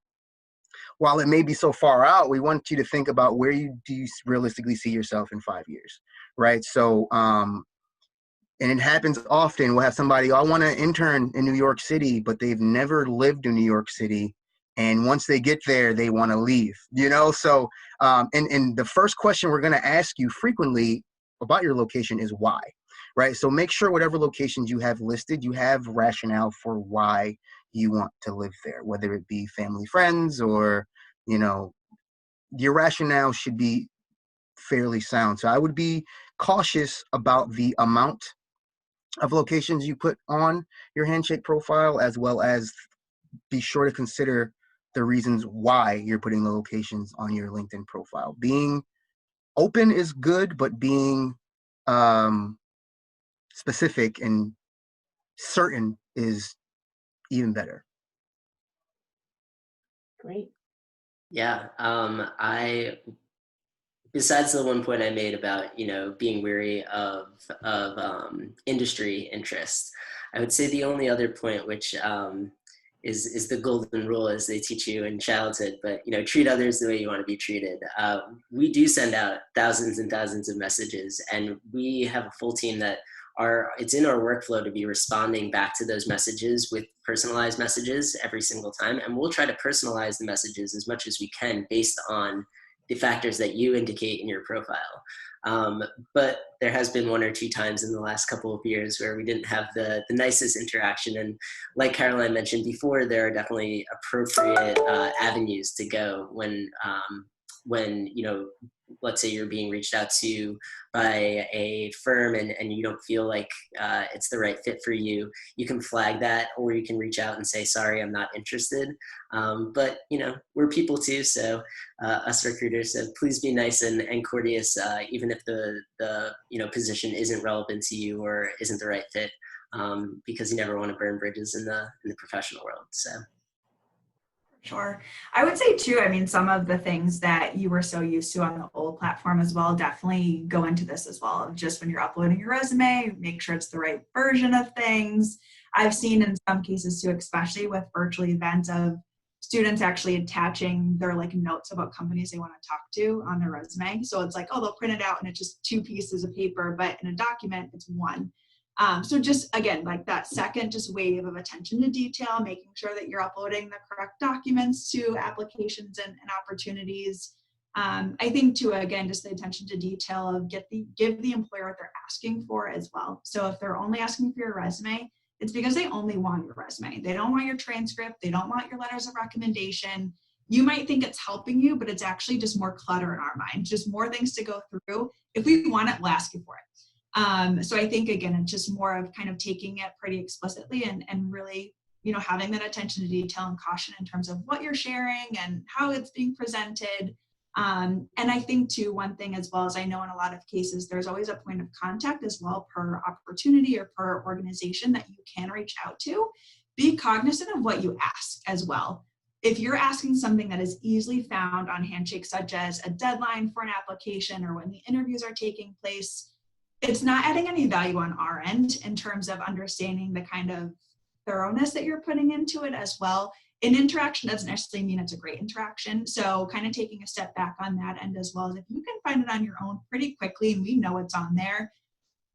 while it may be so far out, we want you to think about where do you realistically see yourself in 5 years, right? So, and it happens often. We'll have somebody, I want to intern in New York City, but they've never lived in New York City. And once they get there, they want to leave, So, and the first question we're going to ask you frequently about your location is why, right? So make sure whatever locations you have listed, you have rationale for why you want to live there, whether it be family, friends, or, your rationale should be fairly sound. So I would be cautious about the amount of locations you put on your Handshake profile, as well as be sure to consider the reasons why you're putting the locations on your LinkedIn profile. Being open is good, but being specific and certain is even better. great. Yeah, besides the one point I made about, being wary of industry interest, I would say the only other point, which is the golden rule, as they teach you in childhood, but, treat others the way you want to be treated. We do send out thousands and thousands of messages, and we have a full team that it's in our workflow to be responding back to those messages with personalized messages every single time. And we'll try to personalize the messages as much as we can based on the factors that you indicate in your profile. But there has been 1 or 2 times in the last couple of years where we didn't have the nicest interaction. And like Caroline mentioned before, there are definitely appropriate avenues to go when let's say you're being reached out to by a firm and you don't feel like it's the right fit for you. You can flag that, or you can reach out and say, sorry, I'm not interested. But, we're people too. So us recruiters, so please be nice and courteous, even if the position isn't relevant to you or isn't the right fit, because you never want to burn bridges in the professional world. So. Sure. I would say too, some of the things that you were so used to on the old platform as well, definitely go into this as well. Just when you're uploading your resume, make sure it's the right version of things. I've seen in some cases too, especially with virtual events, of students actually attaching their notes about companies they want to talk to on their resume. So it's like, oh, they'll print it out and it's just 2 pieces of paper, but in a document, it's 1. So just, again, that second just wave of attention to detail, making sure that you're uploading the correct documents to applications and opportunities. I think too, again, just the attention to detail of give the employer what they're asking for as well. So if they're only asking for your resume, it's because they only want your resume. They don't want your transcript. They don't want your letters of recommendation. You might think it's helping you, but it's actually just more clutter in our mind, just more things to go through. If we want it, we'll ask you for it. So I think, again, it's just more of kind of taking it pretty explicitly and really, having that attention to detail and caution in terms of what you're sharing and how it's being presented. And I think too, one thing as well, as I know in a lot of cases, there's always a point of contact as well per opportunity or per organization that you can reach out to. Be cognizant of what you ask as well. If you're asking something that is easily found on Handshake, such as a deadline for an application or when the interviews are taking place, it's not adding any value on our end in terms of understanding the kind of thoroughness that you're putting into it as well. An interaction doesn't necessarily mean it's a great interaction. So kind of taking a step back on that end as well, as if you can find it on your own pretty quickly and we know it's on there,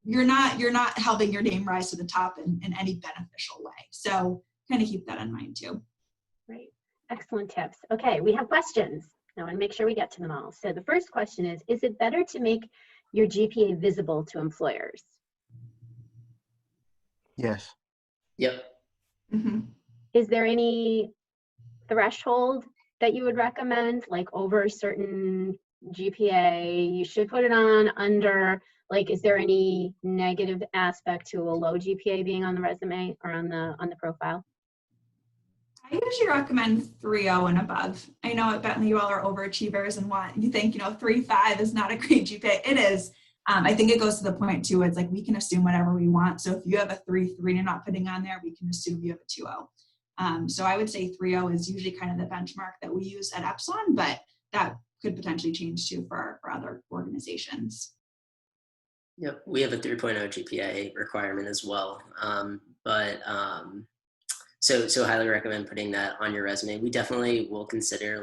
you're not helping your name rise to the top in any beneficial way. So kind of keep that in mind too. Great. Excellent tips. Okay, we have questions. I want to make sure we get to them all. So the first question is it better to make your GPA visible to employers? Yes. Yep. Mm-hmm. Is there any threshold that you would recommend, like over a certain GPA, you should put it on, under, like, is there any negative aspect to a low GPA being on the resume or on the profile? I usually recommend 3.0 and above. I know at Bentley you all are overachievers and you think 3.5 is not a great GPA. It is. I think it goes to the point too. It's like we can assume whatever we want. So if you have a 3.3 and you're not putting on there, we can assume you have a 2.0. So I would say 3.0 is usually kind of the benchmark that we use at Epsilon, but that could potentially change too for other organizations. Yep, we have a 3.0 GPA requirement as well. So highly recommend putting that on your resume. We definitely will consider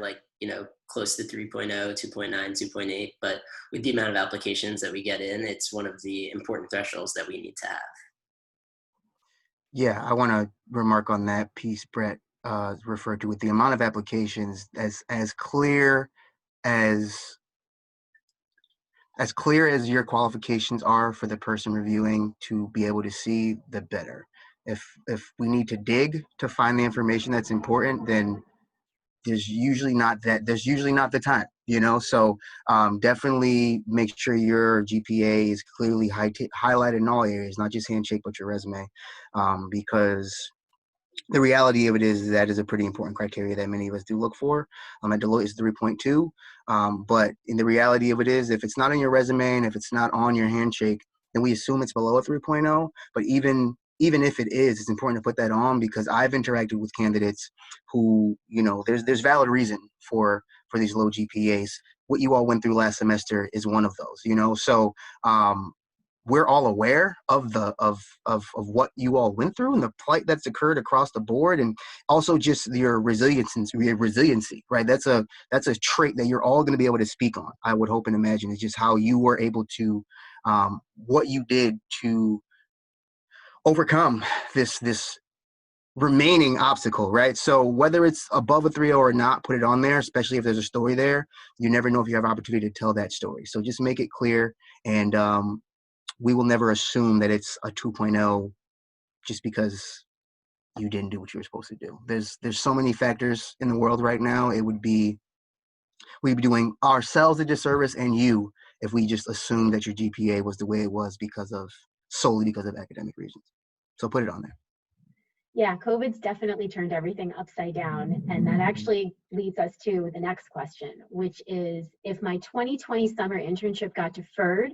close to 3.0, 2.9, 2.8, but with the amount of applications that we get in, it's one of the important thresholds that we need to have. Yeah, I want to remark on that piece Brett referred to, with the amount of applications, as clear as your qualifications are for the person reviewing to be able to see, the better. If we need to dig to find the information that's important, then there's usually not the time, so definitely make sure your GPA is clearly highlighted in all areas, not just Handshake, but your resume, because the reality of it is that is a pretty important criteria that many of us do look for. At Deloitte is 3.2, but in the reality of it is, if it's not on your resume and if it's not on your Handshake, then we assume it's below a 3.0. But even if it is, it's important to put that on, because I've interacted with candidates who, there's valid reason for these low GPAs. What you all went through last semester is one of those, so we're all aware of what you all went through and the plight that's occurred across the board, and also just your resiliency, right? That's a trait that you're all going to be able to speak on, I would hope and imagine. It's just how you were able to, what you did to overcome this remaining obstacle, right? So whether it's above a 3.0 or not, put it on there, especially if there's a story there. You never know if you have opportunity to tell that story. So just make it clear, and we will never assume that it's a 2.0 just because you didn't do what you were supposed to do. There's so many factors in the world right now. We'd be doing ourselves a disservice and you if we just assumed that your GPA was the way it was solely because of academic reasons. So put it on there. Yeah, COVID's definitely turned everything upside down. And that actually leads us to the next question, which is, if my 2020 summer internship got deferred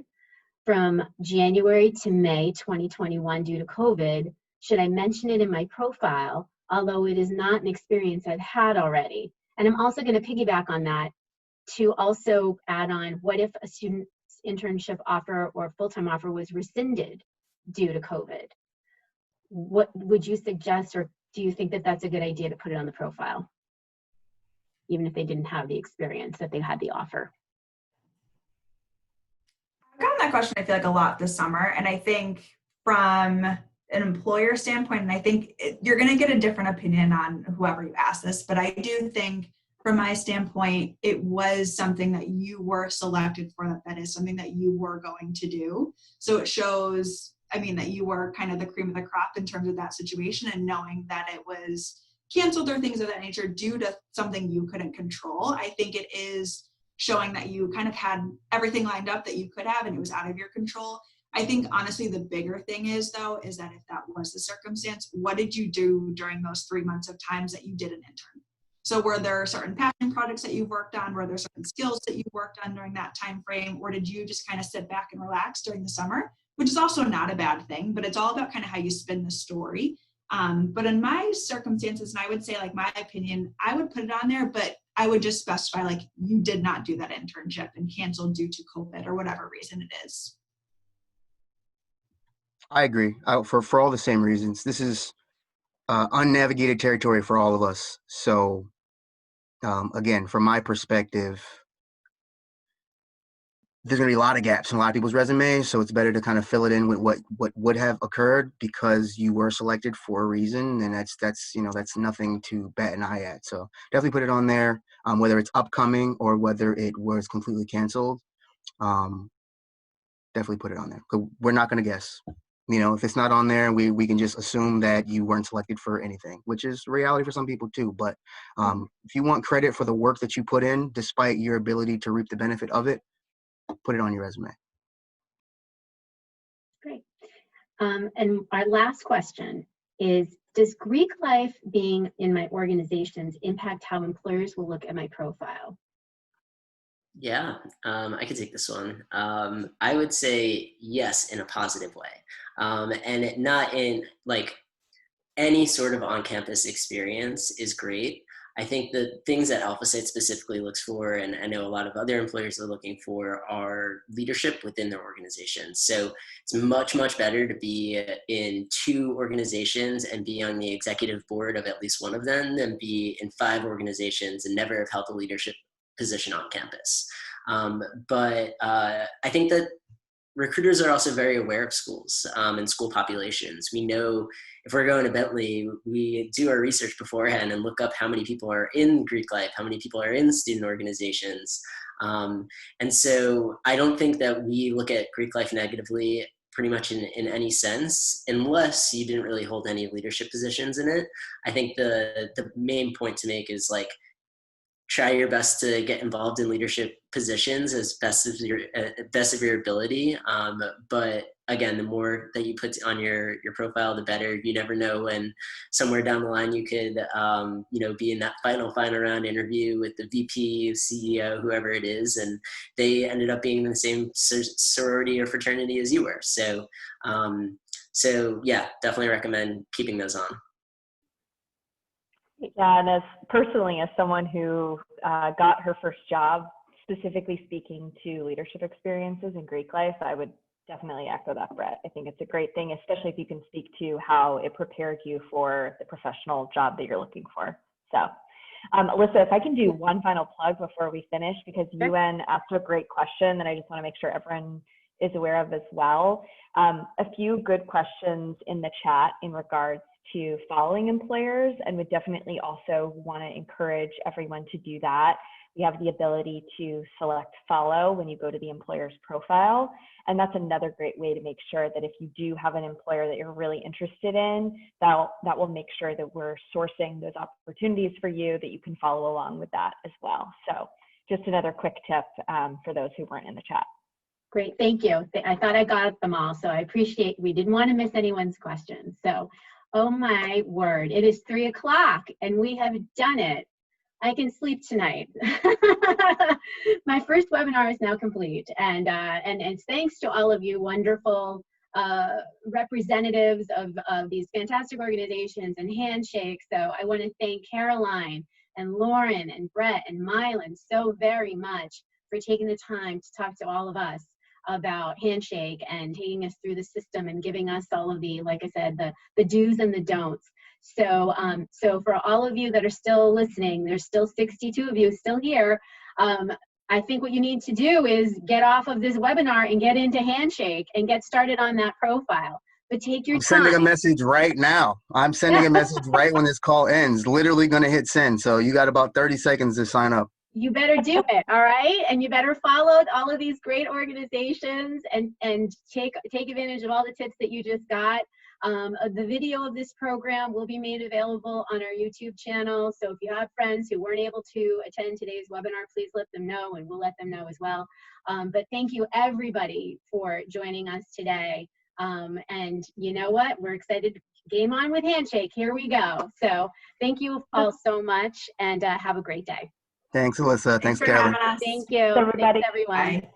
from January to May 2021 due to COVID, should I mention it in my profile, although it is not an experience I've had already? And I'm also going to piggyback on that to also add on, what if a student's internship offer or full-time offer was rescinded due to COVID? What would you suggest, or do you think that that's a good idea to put it on the profile, even if they didn't have the experience, that they had the offer? I've gotten that question, I feel like, a lot this summer. And I think from an employer standpoint, and I think you're going to get a different opinion on whoever you ask this, but I do think from my standpoint, it was something that you were selected for, that is something that you were going to do. So it shows I mean, that you were kind of the cream of the crop in terms of that situation, and knowing that it was canceled or things of that nature due to something you couldn't control. I think it is showing that you kind of had everything lined up that you could have and it was out of your control. I think honestly the bigger thing is though, is that if that was the circumstance, what did you do during those 3 months of times that you did an intern? So were there certain passion projects that you worked on? Were there certain skills that you worked on during that time frame? Or did you just kind of sit back and relax during the summer, which is also not a bad thing, but it's all about kind of how you spin the story. But in my circumstances, and I would say like my opinion, I would put it on there, but I would just specify like you did not do that internship and canceled due to COVID or whatever reason it is. I agree. For all the same reasons. This is unnavigated territory for all of us. So again, from my perspective, there's going to be a lot of gaps in a lot of people's resumes, so it's better to kind of fill it in with what would have occurred because you were selected for a reason, and that's nothing to bat an eye at. So definitely put it on there, whether it's upcoming or whether it was completely canceled. Definitely put it on there. 'Cause we're not going to guess. If it's not on there, we can just assume that you weren't selected for anything, which is reality for some people too. But if you want credit for the work that you put in, despite your ability to reap the benefit of it, put it on your resume. Great. And our last question is, does Greek life being in my organizations impact how employers will look at my profile? Yeah, I could take this one. I would say yes, in a positive way. And not in like any sort of on-campus experience is great. I think the things that AlphaSite specifically looks for, and I know a lot of other employers are looking for, are leadership within their organizations. So it's much, much better to be in 2 organizations and be on the executive board of at least one of them than be in 5 organizations and never have held a leadership position on campus. But I think that recruiters are also very aware of schools and school populations. We know if we're going to Bentley, we do our research beforehand and look up how many people are in Greek life, how many people are in student organizations. And so I don't think that we look at Greek life negatively pretty much in any sense, unless you didn't really hold any leadership positions in it. I think the main point to make is like, try your best to get involved in leadership positions as best of your ability. But again, the more that you put on your profile, the better. You never know when somewhere down the line you could, be in that final round interview with the VP, CEO, whoever it is, and they ended up being in the same sorority or fraternity as you were. So yeah, definitely recommend keeping those on. Yeah, and as someone who got her first job, specifically speaking to leadership experiences in Greek life, I would definitely echo that, Brett. I think it's a great thing, especially if you can speak to how it prepared you for the professional job that you're looking for. So, Alyssa, if I can do one final plug before we finish, because UN asked a great question that I just want to make sure everyone is aware of as well. A few good questions in the chat in regards to following employers, and would definitely also want to encourage everyone to do that. We have the ability to select follow when you go to the employer's profile. And that's another great way to make sure that if you do have an employer that you're really interested in, that will make sure that we're sourcing those opportunities for you, that you can follow along with that as well. So just another quick tip for those who weren't in the chat. Great, thank you. I thought I got them all, so I appreciate, we didn't want to miss anyone's questions. So, oh my word, it is 3 o'clock and we have done it. I can sleep tonight. My first webinar is now complete, and it's thanks to all of you wonderful representatives of these fantastic organizations and Handshake. So I want to thank Caroline and Lauren and Brett and Mylan so very much for taking the time to talk to all of us about Handshake and taking us through the system and giving us all of the, like I said, the do's and the don'ts. So, so for all of you that are still listening, there's still 62 of you still here. I think what you need to do is get off of this webinar and get into Handshake and get started on that profile. But take your time. I'm sending a message right now. I'm sending a message right when this call ends. Literally going to hit send. So you got about 30 seconds to sign up. you better do it, all right? And you better follow all of these great organizations and take advantage of all the tips that you just got. The video of this program will be made available on our YouTube channel. So if you have friends who weren't able to attend today's webinar, please let them know, and we'll let them know as well. But thank you everybody for joining us today. And you know what? We're excited. Game on with Handshake. Here we go. So thank you all so much, and have a great day. Thanks, Alyssa. Thanks, for Carolyn. having us. Thank you. Everybody. Thanks, everyone. Bye.